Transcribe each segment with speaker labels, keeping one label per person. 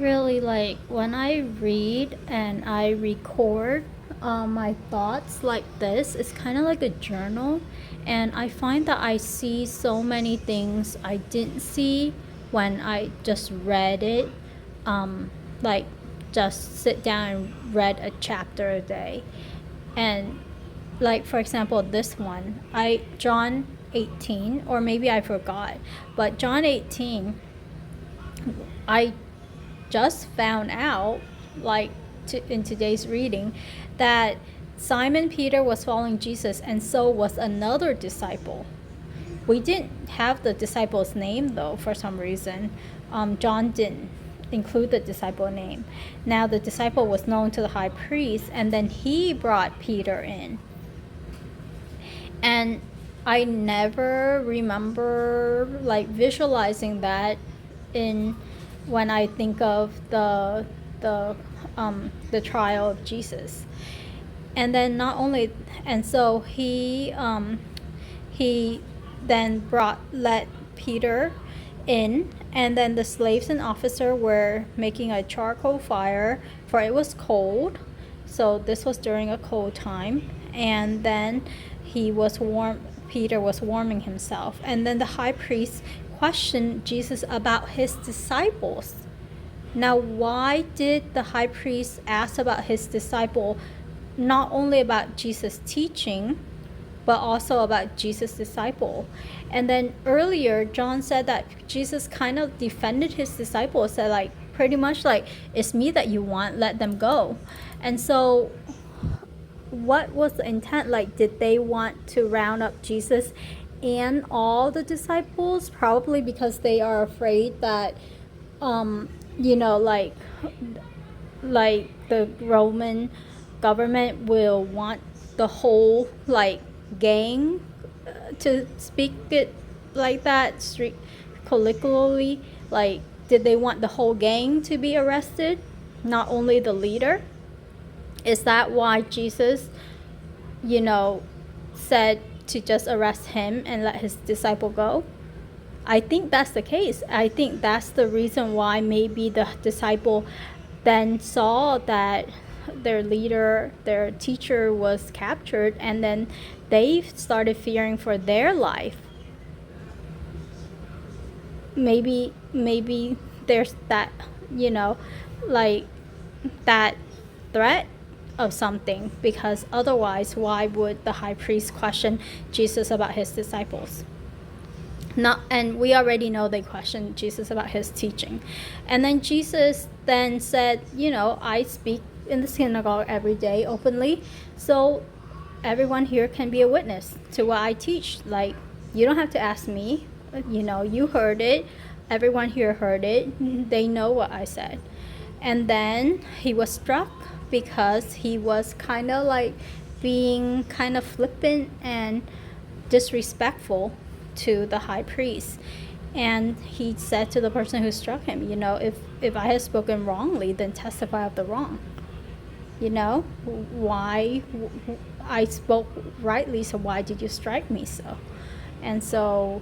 Speaker 1: Really, like when I read and I record my thoughts like this, it's kind of like a journal. And I find that I see so many things I didn't see when I just read it. Like, just sit down and read a chapter a day. And like, for example, this one, John 18, or maybe I forgot, but John 18, I just found out, like, in today's reading, that Simon Peter was following Jesus, and so was another disciple. We didn't have the disciple's name, though, for some reason. John didn't include the disciple name. Now, the disciple was known to the high priest, and then he brought Peter in. And I never remember, like, visualizing that in when I think of the trial of Jesus. And then not only, and so he then let Peter in, and then the slaves and officer were making a charcoal fire, for it was cold. So this was during a cold time. And then Peter was warming himself. And then the high priest questioned Jesus about his disciples. Now, why did the high priest ask about his disciple, not only about Jesus' teaching, but also about Jesus' disciple? And then earlier, John said that Jesus kind of defended his disciples, said, like, pretty much like, it's me that you want, let them go. And so what was the intent? Like, did they want to round up Jesus and all the disciples? Probably because they are afraid that you know, like the Roman government will want the whole, like, gang, to speak it like that, street colloquially. Like, did they want the whole gang to be arrested, not only the leader? Is that why Jesus, said to just arrest him and let his disciple go? I think that's the case. I think that's the reason why maybe the disciple then saw that their leader, their teacher, was captured, and then they started fearing for their life. Maybe there's that, like, that threat of something, because otherwise why would the high priest question Jesus about his disciples? And we already know they questioned Jesus about his teaching. And then Jesus then said, I speak in the synagogue every day openly, so everyone here can be a witness to what I teach. Like, you don't have to ask me, you heard it, everyone here heard it, they know what I said. And then he was struck because he was kind of like being kind of flippant and disrespectful to the high priest. And he said to the person who struck him, if I had spoken wrongly, then testify of the wrong. Why I spoke rightly, so why did you strike me so? And so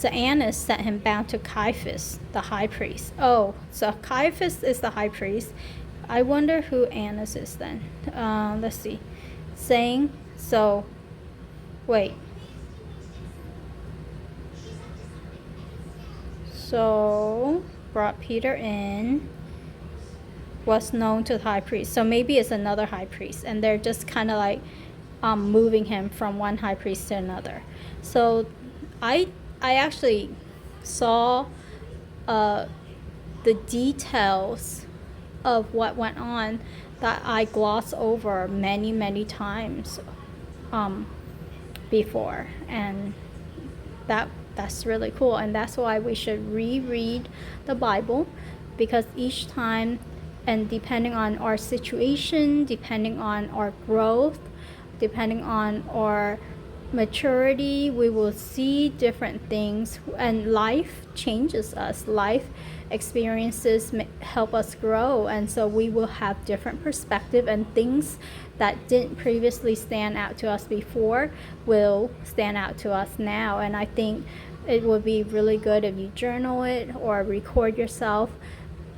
Speaker 1: Annas sent him bound to Caiaphas, the high priest. Oh, so Caiaphas is the high priest. I wonder who Annas is then. Let's see. So brought Peter in, was known to the high priest. So maybe it's another high priest, and they're just kind of like moving him from one high priest to another. So I actually saw the details of what went on that I glossed over many, many times before, and that's really cool. And that's why we should reread the Bible, because each time, and depending on our situation, depending on our growth, depending on our maturity, we will see different things, and life changes us. Life experiences help us grow, and so we will have different perspective, and things that didn't previously stand out to us before will stand out to us now. And I think it would be really good if you journal it or record yourself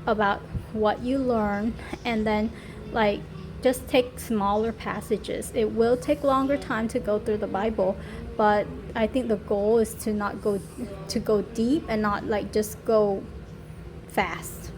Speaker 1: about what you learn, and then like just take smaller passages. It will take longer time to go through the Bible, but I think the goal is to not go to go deep and not like just go fast.